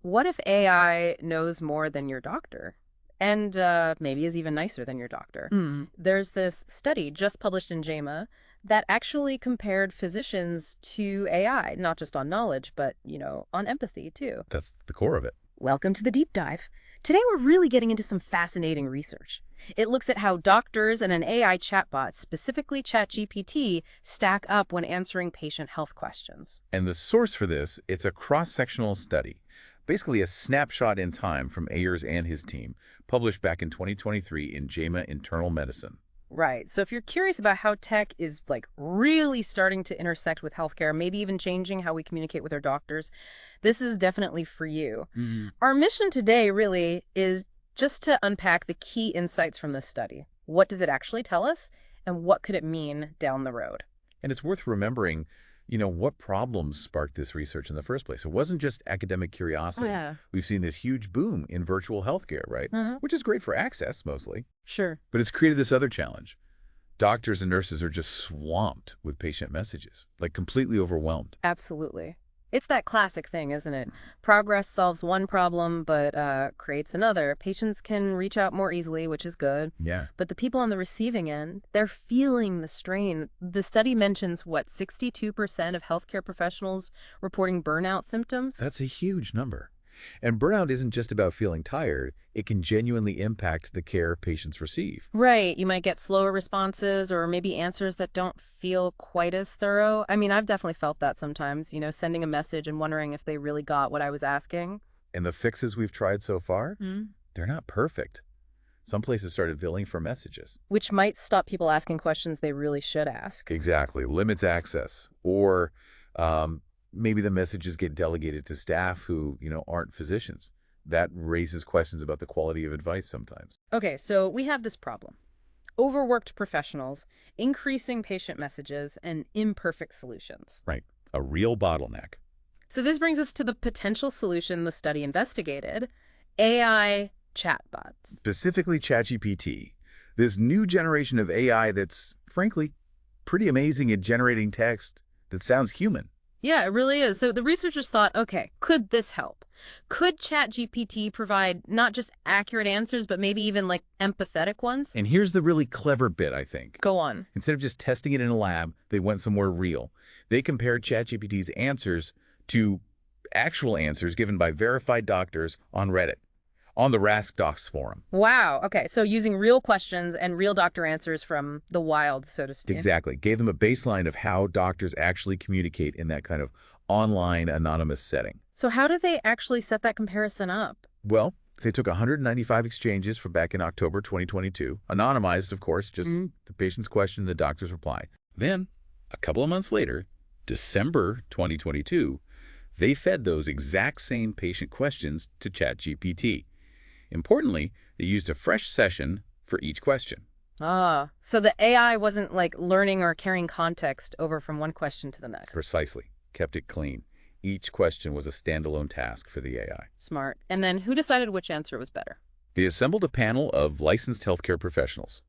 What if AI knows more than your doctor? And maybe is even nicer than your doctor. Mm. There's this study just published in JAMA that actually compared physicians to AI, not just on knowledge, but, on empathy too. That's the core of it. Welcome to the deep dive. Today we're really getting into some fascinating research. It looks at how doctors and an AI chatbot, specifically ChatGPT, stack up when answering patient health questions. And the source for this, it's a cross-sectional study, basically a snapshot in time from Ayers and his team, published back in 2023 in JAMA Internal Medicine. Right. So if you're curious about how tech is really starting to intersect with healthcare, maybe even changing how we communicate with our doctors, this is definitely for you. Our mission today really is just to unpack the key insights from this study. What does it actually tell us, and what could it mean down the road? And it's worth remembering, what problems sparked this research in the first place. It wasn't just academic curiosity. Yeah. We've seen this huge boom in virtual healthcare, right? Which is great for access, mostly. Sure. But it's created this other challenge. Doctors and nurses are just swamped with patient messages, like completely overwhelmed. Absolutely. It's that classic thing, isn't it? Progress solves one problem, but creates another. Patients can reach out more easily, which is good. Yeah. But the people on the receiving end, they're feeling the strain. The study mentions, 62% of healthcare professionals reporting burnout symptoms? That's a huge number. And burnout isn't just about feeling tired. It can genuinely impact the care patients receive. Right. You might get slower responses or maybe answers that don't feel quite as thorough. I mean, I've definitely felt that sometimes, sending a message and wondering if they really got what I was asking. And the fixes we've tried so far, they're not perfect. Some places started billing for messages. Which might stop people asking questions they really should ask. Exactly. Limits access. Or maybe the messages get delegated to staff who, aren't physicians. That raises questions about the quality of advice sometimes. Okay, so we have this problem. Overworked professionals, increasing patient messages, and imperfect solutions. Right. A real bottleneck. So this brings us to the potential solution the study investigated: AI chatbots. Specifically ChatGPT. This new generation of AI that's, frankly, pretty amazing at generating text that sounds human. Yeah, it really is. So the researchers thought, okay, could this help? Could ChatGPT provide not just accurate answers, but maybe even empathetic ones? And here's the really clever bit, I think. Go on. Instead of just testing it in a lab, they went somewhere real. They compared ChatGPT's answers to actual answers given by verified doctors on Reddit, on the RaskDocs forum. Wow. Okay, so using real questions and real doctor answers from the wild, so to speak. Exactly. Gave them a baseline of how doctors actually communicate in that kind of online anonymous setting. So how did they actually set that comparison up? Well, they took 195 exchanges from back in October 2022, anonymized, of course, just the patient's question and the doctor's reply. Then, a couple of months later, December 2022, they fed those exact same patient questions to ChatGPT. Importantly, they used a fresh session for each question. Ah, so the AI wasn't learning or carrying context over from one question to the next. Precisely. Kept it clean. Each question was a standalone task for the AI. Smart. And then who decided which answer was better? They assembled a panel of licensed healthcare professionals.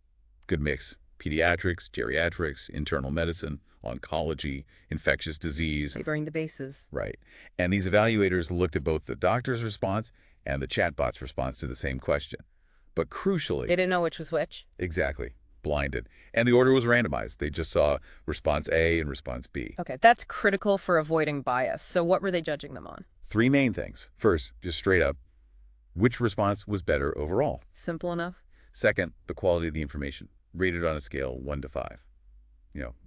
Good mix. Pediatrics, geriatrics, internal medicine, oncology, infectious disease. Laboring the bases. Right. And these evaluators looked at both the doctor's response and the chatbot's response to the same question. But crucially... They didn't know which was which? Exactly. Blinded. And the order was randomized. They just saw response A and response B. Okay, that's critical for avoiding bias. So what were they judging them on? Three main things. First, just straight up, which response was better overall? Simple enough. Second, the quality of the information, rated on a scale 1 to 5.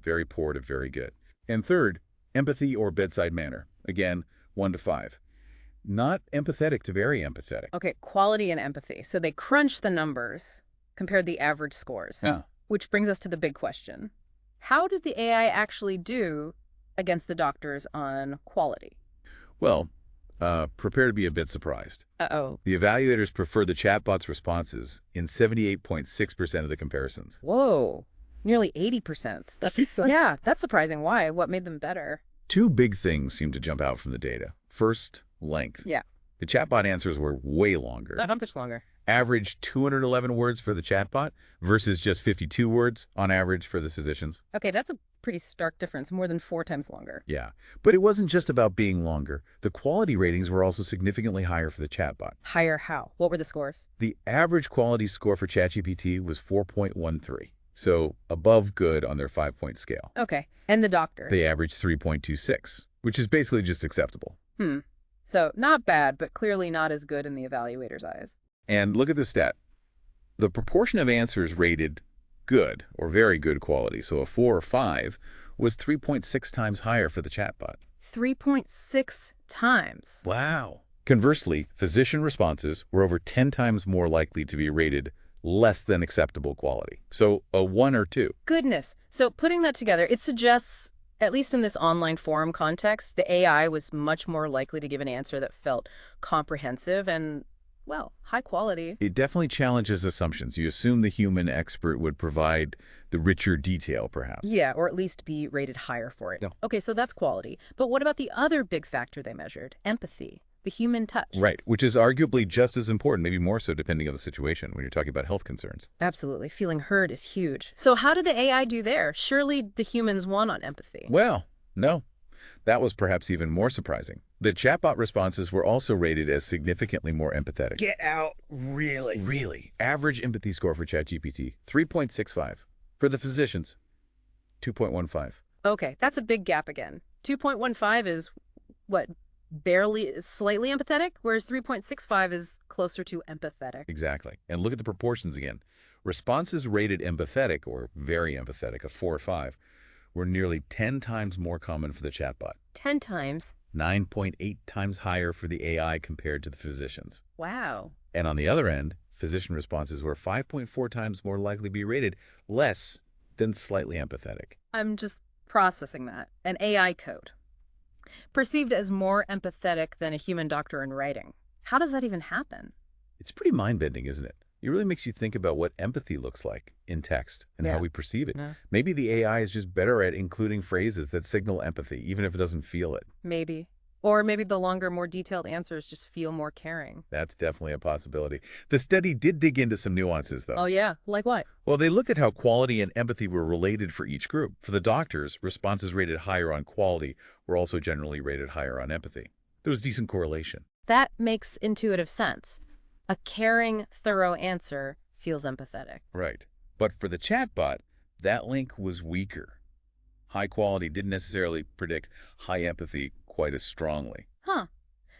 Very poor to very good. And third, empathy or bedside manner. Again, 1 to 5. Not empathetic to very empathetic. Okay, quality and empathy. So they crunched the numbers, compared the average scores. Yeah. Which brings us to the big question. How did the AI actually do against the doctors on quality? Well, prepare to be a bit surprised. Uh-oh. The evaluators preferred the chatbot's responses in 78.6% of the comparisons. Whoa, nearly 80%. That's surprising. Why? What made them better? Two big things seem to jump out from the data. First, length. Yeah. The chatbot answers were way longer. How much longer? average 211 words for the chatbot versus just 52 words on average for the physicians. Okay, that's a pretty stark difference, more than 4 times longer. Yeah, but it wasn't just about being longer. The quality ratings were also significantly higher for the chatbot. Higher how? What were the scores? The average quality score for ChatGPT was 4.13, so above good on their 5-point scale. Okay, and the doctor? They averaged 3.26, which is basically just acceptable. So not bad, but clearly not as good in the evaluator's eyes. And look at the stat. The proportion of answers rated good or very good quality, so a 4 or 5, was 3.6 times higher for the chatbot. 3.6 times. Wow. Conversely, physician responses were over 10 times more likely to be rated less than acceptable quality, so a 1 or 2. Goodness. So putting that together, it suggests, at least in this online forum context, the AI was much more likely to give an answer that felt comprehensive and, well, high quality. It definitely challenges assumptions. You assume the human expert would provide the richer detail, perhaps. Yeah, or at least be rated higher for it. No. Okay, so that's quality. But what about the other big factor they measured? Empathy, the human touch. Right, which is arguably just as important, maybe more so depending on the situation when you're talking about health concerns. Absolutely. Feeling heard is huge. So how did the AI do there? Surely the humans won on empathy. Well, no. That was perhaps even more surprising. The chatbot responses were also rated as significantly more empathetic. Get out, really? Really? Average empathy score for ChatGPT, 3.65. For the physicians, 2.15. Okay, that's a big gap again. 2.15 is, what, barely, slightly empathetic, whereas 3.65 is closer to empathetic. Exactly. And look at the proportions again. Responses rated empathetic, or very empathetic, a 4 or 5, were nearly 10 times more common for the chatbot. 10 times? 9.8 times higher for the AI compared to the physicians. Wow. And on the other end, physician responses were 5.4 times more likely to be rated less than slightly empathetic. I'm just processing that. An AI code. Perceived as more empathetic than a human doctor in writing. How does that even happen? It's pretty mind-bending, isn't it? It really makes you think about what empathy looks like in text and how we perceive it. Yeah. Maybe the AI is just better at including phrases that signal empathy, even if it doesn't feel it. Maybe. Or maybe the longer, more detailed answers just feel more caring. That's definitely a possibility. The study did dig into some nuances, though. Oh, yeah? Like what? Well, they looked at how quality and empathy were related for each group. For the doctors, responses rated higher on quality were also generally rated higher on empathy. There was decent correlation. That makes intuitive sense. A caring, thorough answer feels empathetic. Right. But for the chatbot, that link was weaker. High quality didn't necessarily predict high empathy quite as strongly. Huh.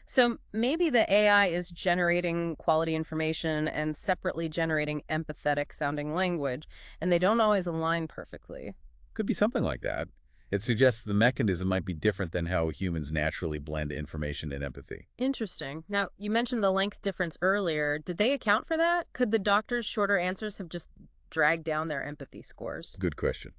So maybe the AI is generating quality information and separately generating empathetic-sounding language, and they don't always align perfectly. Could be something like that. It suggests the mechanism might be different than how humans naturally blend information and empathy. Interesting. Now, you mentioned the length difference earlier. Did they account for that? Could the doctor's shorter answers have just dragged down their empathy scores? Good question.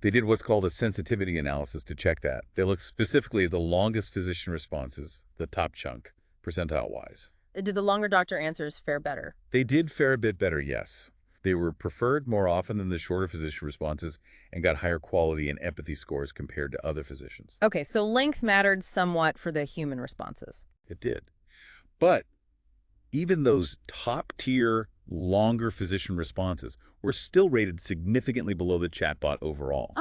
They did what's called a sensitivity analysis to check that. They looked specifically at the longest physician responses, the top chunk, percentile-wise. Did the longer doctor answers fare better? They did fare a bit better, yes. They were preferred more often than the shorter physician responses and got higher quality and empathy scores compared to other physicians. Okay, so length mattered somewhat for the human responses. It did. But even those top-tier, longer physician responses were still rated significantly below the chatbot overall.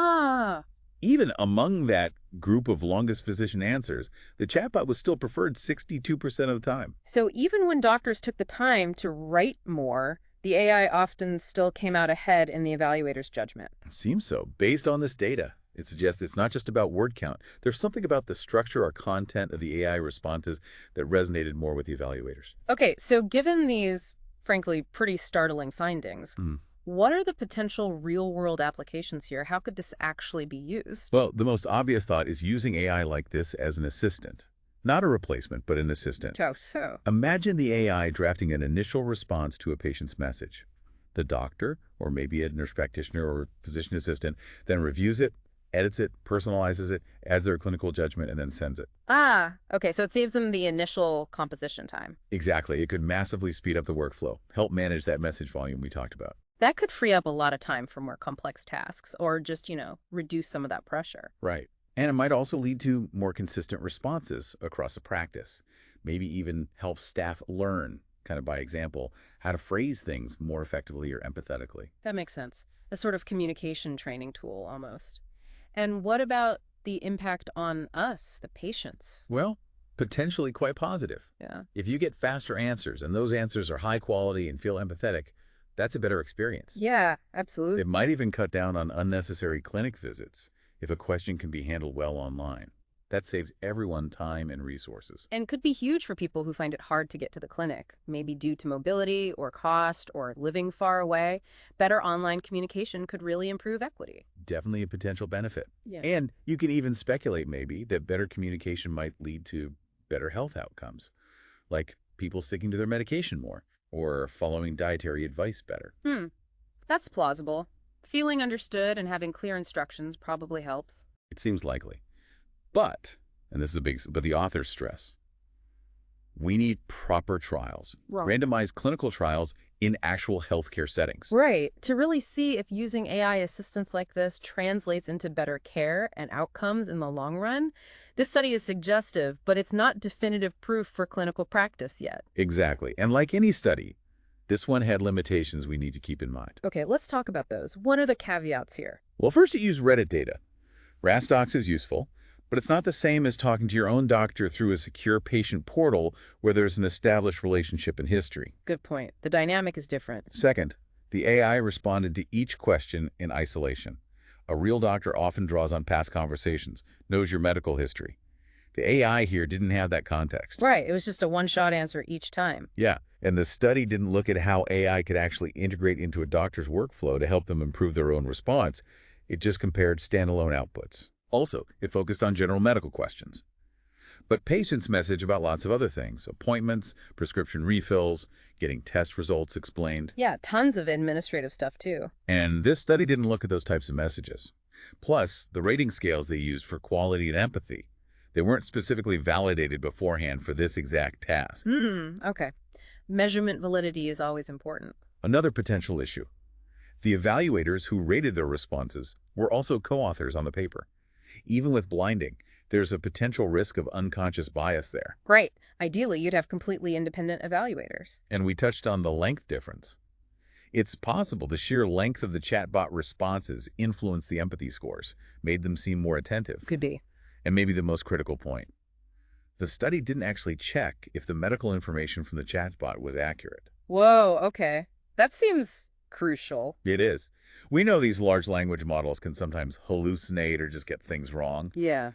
Even among that group of longest physician answers, the chatbot was still preferred 62% of the time. So even when doctors took the time to write more, the AI often still came out ahead in the evaluator's judgment. Seems so. Based on this data, it suggests it's not just about word count. There's something about the structure or content of the AI responses that resonated more with the evaluators. Okay, so given these, frankly, pretty startling findings, what are the potential real-world applications here? How could this actually be used? Well, the most obvious thought is using AI like this as an assistant. Not a replacement, but an assistant. Oh, so? Imagine the AI drafting an initial response to a patient's message. The doctor, or maybe a nurse practitioner or physician assistant, then reviews it, edits it, personalizes it, adds their clinical judgment, and then sends it. Okay, so it saves them the initial composition time. Exactly. It could massively speed up the workflow, help manage that message volume we talked about. That could free up a lot of time for more complex tasks, or just, reduce some of that pressure. Right. And it might also lead to more consistent responses across a practice. Maybe even help staff learn kind of by example, how to phrase things more effectively or empathetically. That makes sense. A sort of communication training tool, almost. And what about the impact on us, the patients? Well, potentially quite positive. Yeah. If you get faster answers and those answers are high quality and feel empathetic, that's a better experience. Yeah, absolutely. It might even cut down on unnecessary clinic visits if a question can be handled well online. That saves everyone time and resources. And could be huge for people who find it hard to get to the clinic, maybe due to mobility or cost or living far away. Better online communication could really improve equity. Definitely a potential benefit. Yeah. And you can even speculate maybe that better communication might lead to better health outcomes, like people sticking to their medication more or following dietary advice better. That's plausible. Feeling understood and having clear instructions probably helps. It seems likely. But, and this is the authors stress, we need proper trials, randomized clinical trials in actual healthcare settings. Right. To really see if using AI assistance like this translates into better care and outcomes in the long run. This study is suggestive, but it's not definitive proof for clinical practice yet. Exactly. And like any study, this one had limitations we need to keep in mind. Okay, let's talk about those. What are the caveats here? Well, first, it used Reddit data. RasDocs is useful, but it's not the same as talking to your own doctor through a secure patient portal where there's an established relationship and history. Good point. The dynamic is different. Second, the AI responded to each question in isolation. A real doctor often draws on past conversations, knows your medical history. The AI here didn't have that context. Right. It was just a one-shot answer each time. Yeah, and the study didn't look at how AI could actually integrate into a doctor's workflow to help them improve their own response. It just compared standalone outputs. Also, it focused on general medical questions. But patients message about lots of other things: appointments, prescription refills, getting test results explained. Yeah, tons of administrative stuff too. And this study didn't look at those types of messages. Plus, the rating scales they used for quality and empathy, they weren't specifically validated beforehand for this exact task. Okay. Measurement validity is always important. Another potential issue: the evaluators who rated their responses were also co-authors on the paper. Even with blinding, there's a potential risk of unconscious bias there. Right. Ideally, you'd have completely independent evaluators. And we touched on the length difference. It's possible the sheer length of the chatbot responses influenced the empathy scores, made them seem more attentive. Could be. And maybe the most critical point: the study didn't actually check if the medical information from the chatbot was accurate. Whoa, okay. That seems crucial. It is. We know these large language models can sometimes hallucinate or just get things wrong. Yeah.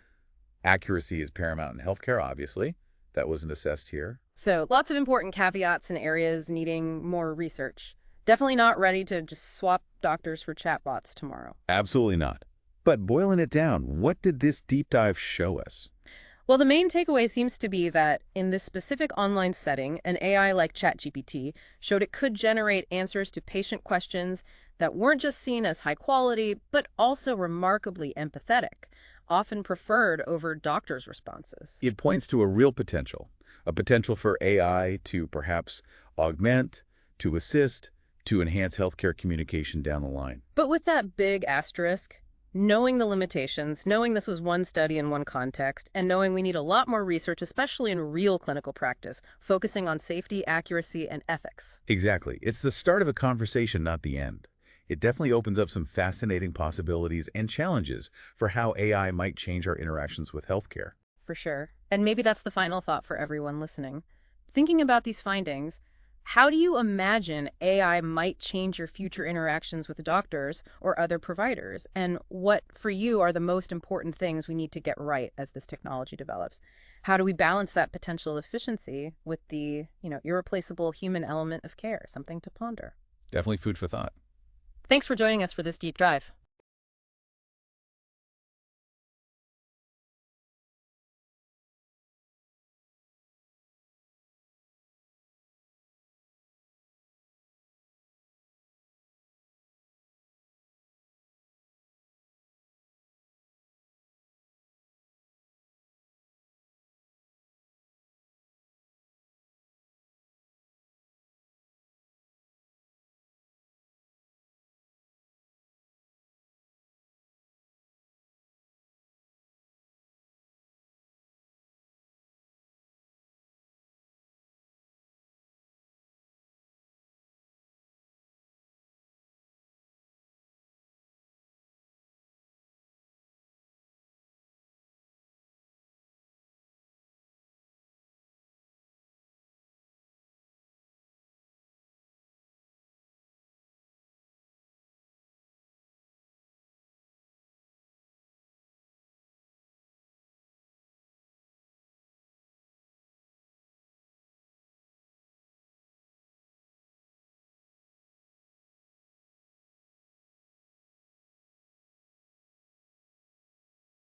Accuracy is paramount in healthcare, obviously. That wasn't assessed here. So lots of important caveats and areas needing more research. Definitely not ready to just swap doctors for chatbots tomorrow. Absolutely not. But boiling it down, what did this deep dive show us? Well, the main takeaway seems to be that in this specific online setting, an AI like ChatGPT showed it could generate answers to patient questions that weren't just seen as high quality, but also remarkably empathetic, often preferred over doctors' responses. It points to a real potential, a potential for AI to perhaps augment, to assist, to enhance healthcare communication down the line. But with that big asterisk, knowing the limitations, knowing this was one study in one context, and knowing we need a lot more research, especially in real clinical practice, focusing on safety, accuracy, and ethics. Exactly. It's the start of a conversation, not the end. It definitely opens up some fascinating possibilities and challenges for how AI might change our interactions with healthcare. For sure. And maybe that's the final thought for everyone listening. Thinking about these findings, how do you imagine AI might change your future interactions with doctors or other providers? And what, for you, are the most important things we need to get right as this technology develops? How do we balance that potential efficiency with the, irreplaceable human element of care? Something to ponder. Definitely food for thought. Thanks for joining us for this deep dive.